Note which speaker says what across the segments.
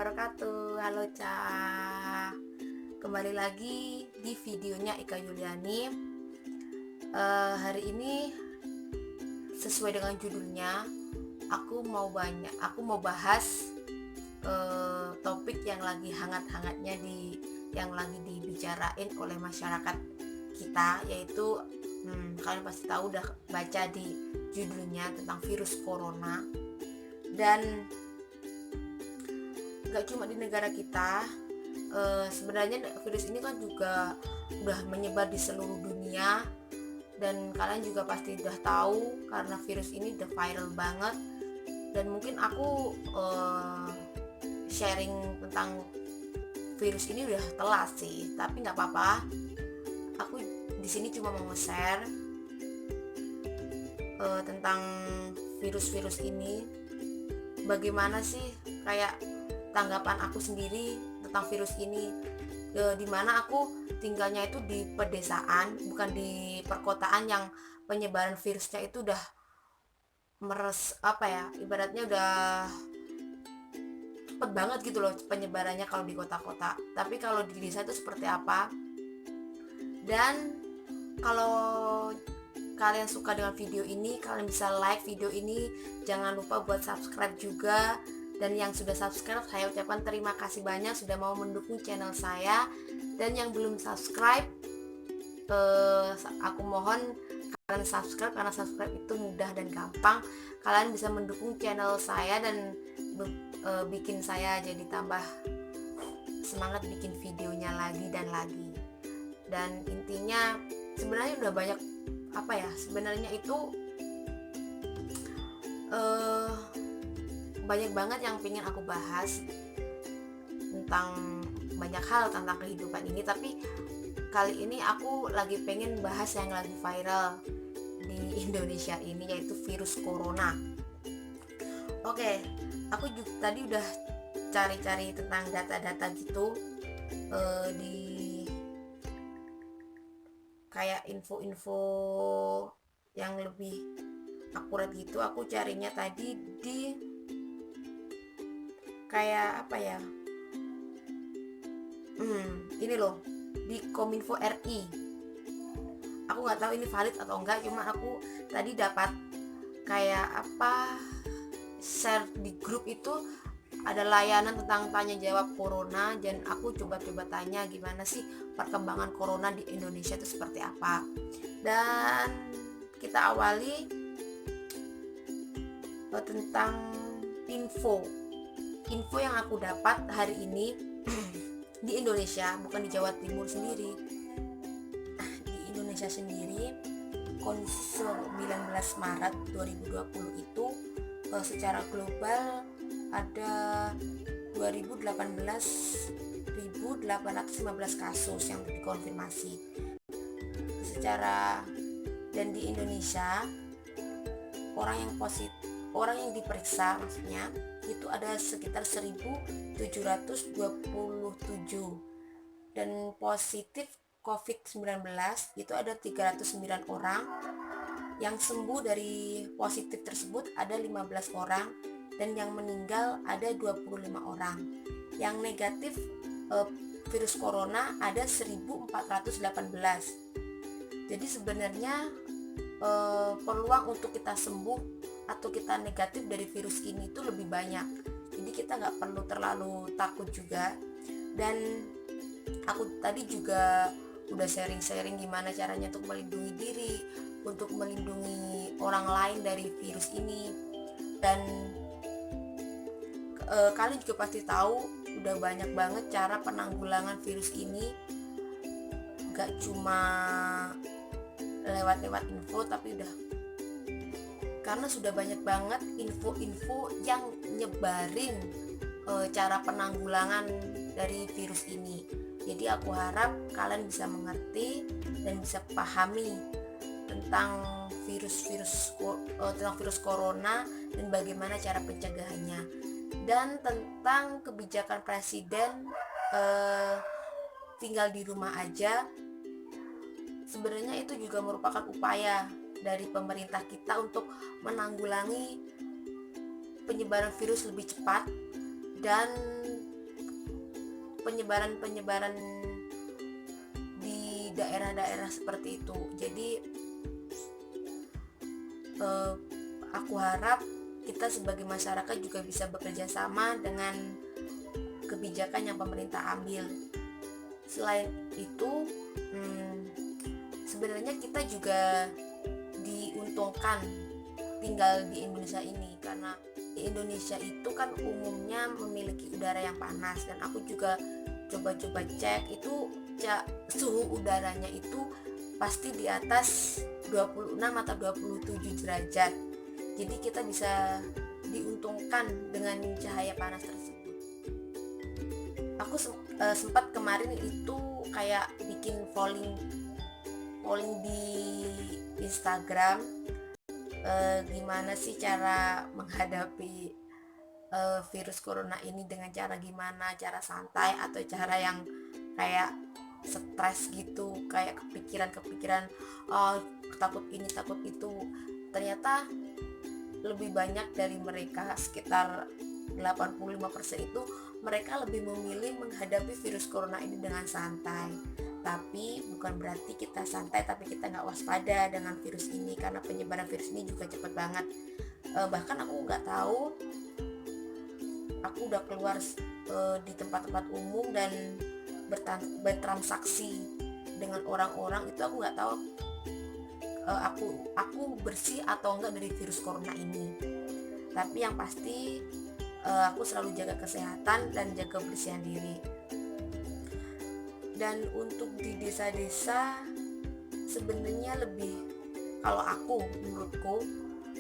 Speaker 1: wabarakatuh. Halo Ca. Kembali lagi di videonya Ika Yuliani. Hari ini sesuai dengan judulnya, aku mau bahas topik yang lagi hangat-hangatnya yang lagi dibicarain oleh masyarakat kita, yaitu kalian pasti tahu, udah baca di judulnya tentang virus corona. Dan gak cuma di negara kita, sebenarnya virus ini kan juga udah menyebar di seluruh dunia. Dan kalian juga pasti udah tahu karena virus ini udah viral banget. Dan mungkin aku sharing tentang virus ini udah telat sih, tapi nggak apa-apa. Aku di sini cuma mau nge-share tentang virus-virus ini. Bagaimana sih kayak tanggapan aku sendiri tentang virus ini, dimana aku tinggalnya itu di pedesaan, bukan di perkotaan yang penyebaran virusnya itu udah ibaratnya udah cepet banget gitu loh penyebarannya kalau di kota-kota. Tapi kalau di desa itu seperti apa? Dan kalau kalian suka dengan video ini, kalian bisa like video ini, jangan lupa buat subscribe juga. Dan yang sudah subscribe, saya ucapkan terima kasih banyak sudah mau mendukung channel saya. Dan yang belum subscribe, aku mohon kalian subscribe, karena subscribe itu mudah dan gampang. Kalian bisa mendukung channel saya dan bikin saya jadi tambah semangat bikin videonya lagi dan lagi. Dan intinya sebenarnya udah banyak sebenarnya itu banyak banget yang pengen aku bahas tentang banyak hal tentang kehidupan ini, tapi kali ini aku lagi pengen bahas yang lagi viral di Indonesia ini, yaitu virus corona. Oke, aku juga tadi udah cari-cari tentang data-data gitu, di kayak info-info yang lebih akurat gitu. Aku carinya tadi di kayak ini loh, di Kominfo RI. Aku nggak tahu ini valid atau enggak, cuma aku tadi dapat kayak share di grup itu ada layanan tentang tanya jawab corona. Dan aku coba tanya gimana sih perkembangan corona di Indonesia itu seperti apa. Dan kita awali tentang info yang aku dapat hari ini di Indonesia, bukan di Jawa Timur sendiri. Di Indonesia sendiri, kondisi 19 Maret 2020 itu secara global ada 815 kasus yang dikonfirmasi. Dan di Indonesia orang yang diperiksa maksudnya itu ada sekitar 1.727, dan positif COVID-19 itu ada 309 orang. Yang sembuh dari positif tersebut ada 15 orang, dan yang meninggal ada 25 orang. Yang negatif virus corona ada 1.418. Jadi sebenarnya peluang untuk kita sembuh atau kita negatif dari virus ini itu lebih banyak. Jadi kita nggak perlu terlalu takut juga. Dan aku tadi juga udah sharing gimana caranya untuk melindungi diri, untuk melindungi orang lain dari virus ini. Dan kalian juga pasti tahu udah banyak banget cara penanggulangan virus ini, gak cuma lewat info, tapi karena sudah banyak banget info-info yang nyebarin cara penanggulangan dari virus ini. Jadi aku harap kalian bisa mengerti dan bisa pahami tentang virus corona dan bagaimana cara pencegahannya, dan tentang kebijakan presiden tinggal di rumah aja. Sebenarnya itu juga merupakan upaya dari pemerintah kita untuk menanggulangi penyebaran virus lebih cepat dan penyebaran di daerah-daerah seperti itu. Jadi aku harap kita sebagai masyarakat juga bisa bekerja sama dengan kebijakan yang pemerintah ambil. Selain itu, sebenarnya kita juga diuntungkan tinggal di Indonesia ini, karena di Indonesia itu kan umumnya memiliki udara yang panas, dan aku juga coba-coba cek itu suhu udaranya itu pasti di atas 26 atau 27 derajat. Jadi kita bisa diuntungkan dengan cahaya panas tersebut. Aku sempat kemarin itu kayak bikin polling di Instagram, gimana sih cara menghadapi virus corona ini, dengan cara gimana, cara santai atau cara yang kayak stres gitu, kayak kepikiran takut ini takut itu. Ternyata lebih banyak dari mereka, sekitar 85% itu mereka lebih memilih menghadapi virus corona ini dengan santai. Tapi bukan berarti kita santai tapi kita nggak waspada dengan virus ini, karena penyebaran virus ini juga cepat banget. Bahkan aku nggak tahu, aku udah keluar di tempat-tempat umum dan bertransaksi dengan orang-orang itu, aku nggak tahu aku bersih atau enggak dari virus corona ini. Tapi yang pasti aku selalu jaga kesehatan dan jaga kebersihan diri. Dan untuk di desa-desa sebenarnya lebih, kalau aku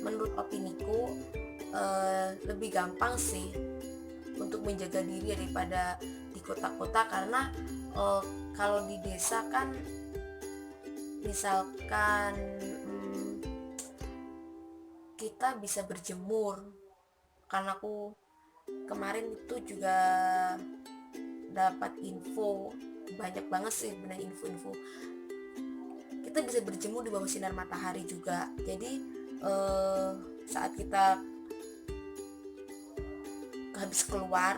Speaker 1: menurut opiniku lebih gampang sih untuk menjaga diri daripada di kota-kota, karena kalau di desa kan misalkan kita bisa berjemur, karena aku kemarin itu juga dapat info, banyak banget sih benar info-info, kita bisa berjemur di bawah sinar matahari juga. Jadi saat kita habis keluar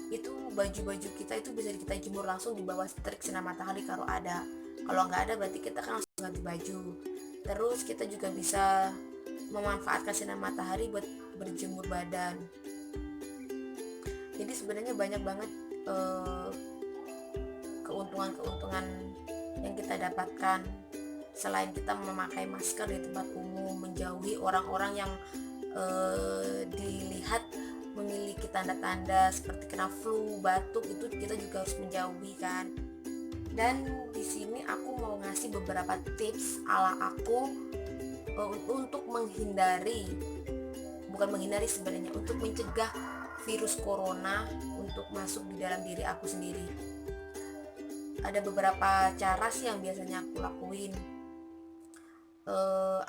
Speaker 1: itu baju-baju kita itu bisa kita jemur langsung di bawah terik sinar matahari kalau ada. Kalau nggak ada berarti kita kan langsung ganti baju. Terus kita juga bisa memanfaatkan sinar matahari buat berjemur badan. Jadi sebenarnya banyak banget keuntungan-keuntungan yang kita dapatkan. Selain kita memakai masker di tempat umum, menjauhi orang-orang yang dilihat memiliki tanda-tanda seperti kena flu, batuk, itu kita juga harus menjauhi kan. Dan di sini aku mau ngasih beberapa tips ala aku untuk sebenarnya untuk mencegah virus corona untuk masuk di dalam diri aku sendiri. Ada beberapa cara sih yang biasanya aku lakuin.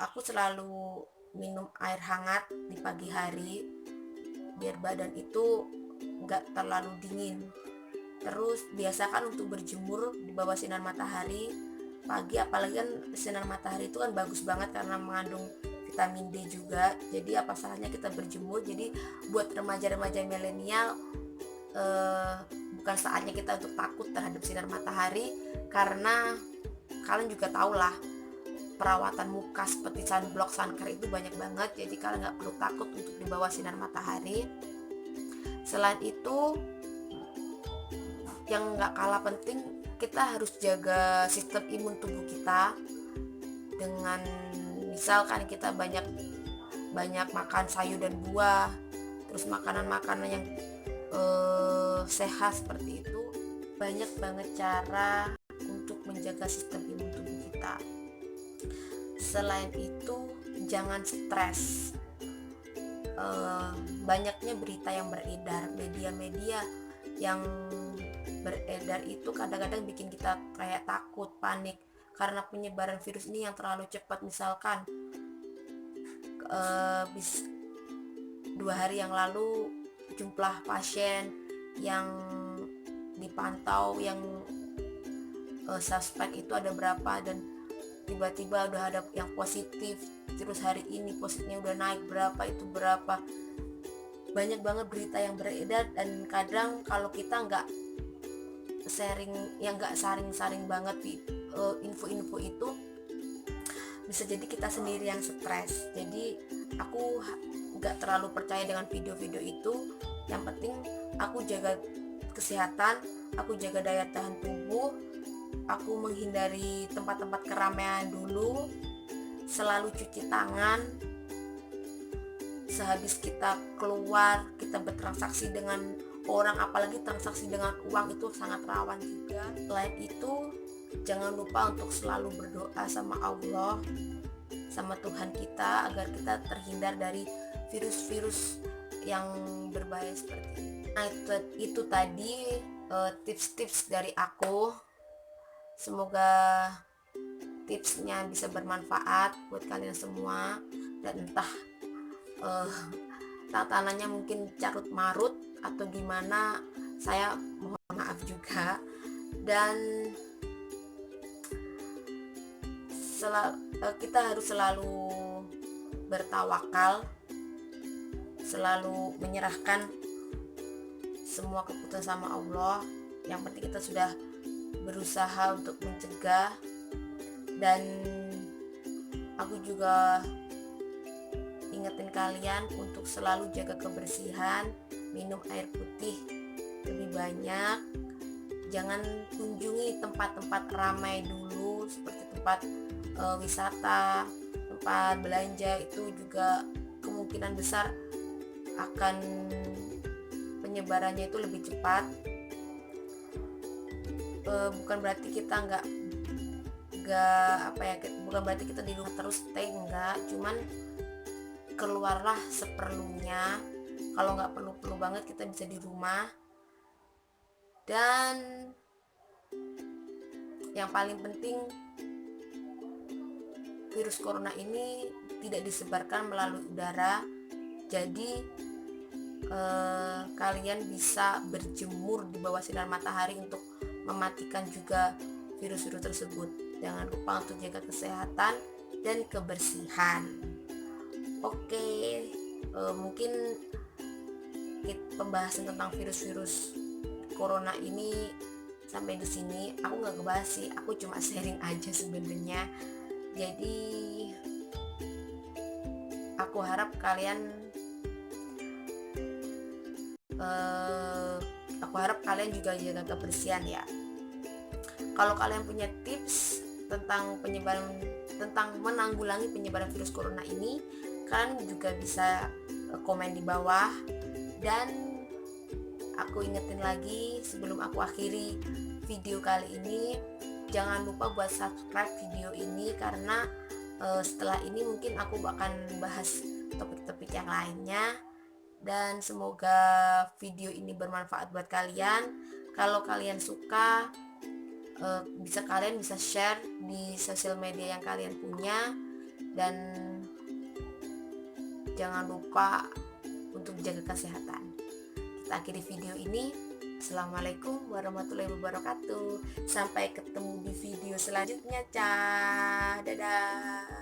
Speaker 1: Aku selalu minum air hangat di pagi hari biar badan itu nggak terlalu dingin. Terus biasakan untuk berjemur di bawah sinar matahari pagi, apalagi kan sinar matahari itu kan bagus banget karena mengandung vitamin D juga. Jadi apa salahnya kita berjemur. Jadi buat remaja-remaja milenial, bukan saatnya kita untuk takut terhadap sinar matahari, karena kalian juga tahu lah perawatan muka seperti sunblock, suncare itu banyak banget. Jadi kalian nggak perlu takut untuk di bawah sinar matahari. Selain itu, yang nggak kalah penting, kita harus jaga sistem imun tubuh kita dengan misalkan kita banyak makan sayur dan buah, terus makanan-makanan yang sehat seperti itu. Banyak banget cara untuk menjaga sistem imun tubuh kita. Selain itu, jangan stres. Banyaknya berita yang beredar, media-media yang beredar itu kadang-kadang bikin kita kayak takut, panik karena penyebaran virus ini yang terlalu cepat. Misalkan 2 hari yang lalu jumlah pasien yang dipantau yang suspek itu ada berapa, dan tiba-tiba udah ada yang positif, terus hari ini positifnya udah naik berapa. Banyak banget berita yang beredar, dan kadang kalau kita nggak sharing yang nggak saring-saring banget info-info itu, bisa jadi kita sendiri yang stres. Jadi aku nggak terlalu percaya dengan video-video itu. Yang penting aku jaga kesehatan, aku jaga daya tahan tubuh, aku menghindari tempat-tempat keramaian dulu, selalu cuci tangan sehabis kita keluar, kita bertransaksi dengan orang, apalagi transaksi dengan uang itu sangat rawan juga. Selain itu, jangan lupa untuk selalu berdoa sama Allah, sama Tuhan kita, agar kita terhindar dari virus-virus yang berbahaya seperti ini. Nah, itu tadi tips-tips dari aku. Semoga tipsnya bisa bermanfaat buat kalian semua, dan entah tatanannya mungkin carut marut atau gimana, saya mohon maaf juga. Dan kita harus selalu bertawakal, selalu menyerahkan semua keputusan sama Allah. Yang penting kita sudah berusaha untuk mencegah. Dan aku juga ingetin kalian untuk selalu jaga kebersihan, minum air putih lebih banyak, jangan kunjungi tempat-tempat ramai dulu seperti tempat wisata, tempat belanja. Itu juga kemungkinan besar akan penyebarannya itu lebih cepat. Bukan berarti kita bukan berarti kita di rumah terus stay, enggak, cuman keluarlah seperlunya. Kalau nggak perlu-perlu banget, kita bisa di rumah. Dan yang paling penting, virus corona ini tidak disebarkan melalui udara. Jadi kalian bisa berjemur di bawah sinar matahari untuk mematikan juga virus-virus tersebut. Jangan lupa untuk jaga kesehatan dan kebersihan. Oke, mungkin pembahasan tentang virus-virus corona ini sampai di sini. Aku nggak ngebahas sih, aku cuma sharing aja sebenarnya. Jadi aku harap kalian juga jaga kebersihan ya. Kalau kalian punya tips tentang menanggulangi penyebaran virus corona ini, kalian juga bisa komen di bawah. Dan aku ingetin lagi sebelum aku akhiri video kali ini, jangan lupa buat subscribe video ini, karena setelah ini mungkin aku akan bahas topik-topik yang lainnya. Dan semoga video ini bermanfaat buat kalian. Kalau kalian suka, kalian bisa share di sosial media yang kalian punya. Dan jangan lupa untuk jaga kesehatan. Kita akhiri video ini. Assalamualaikum warahmatullahi wabarakatuh. Sampai ketemu di video selanjutnya. Dadah.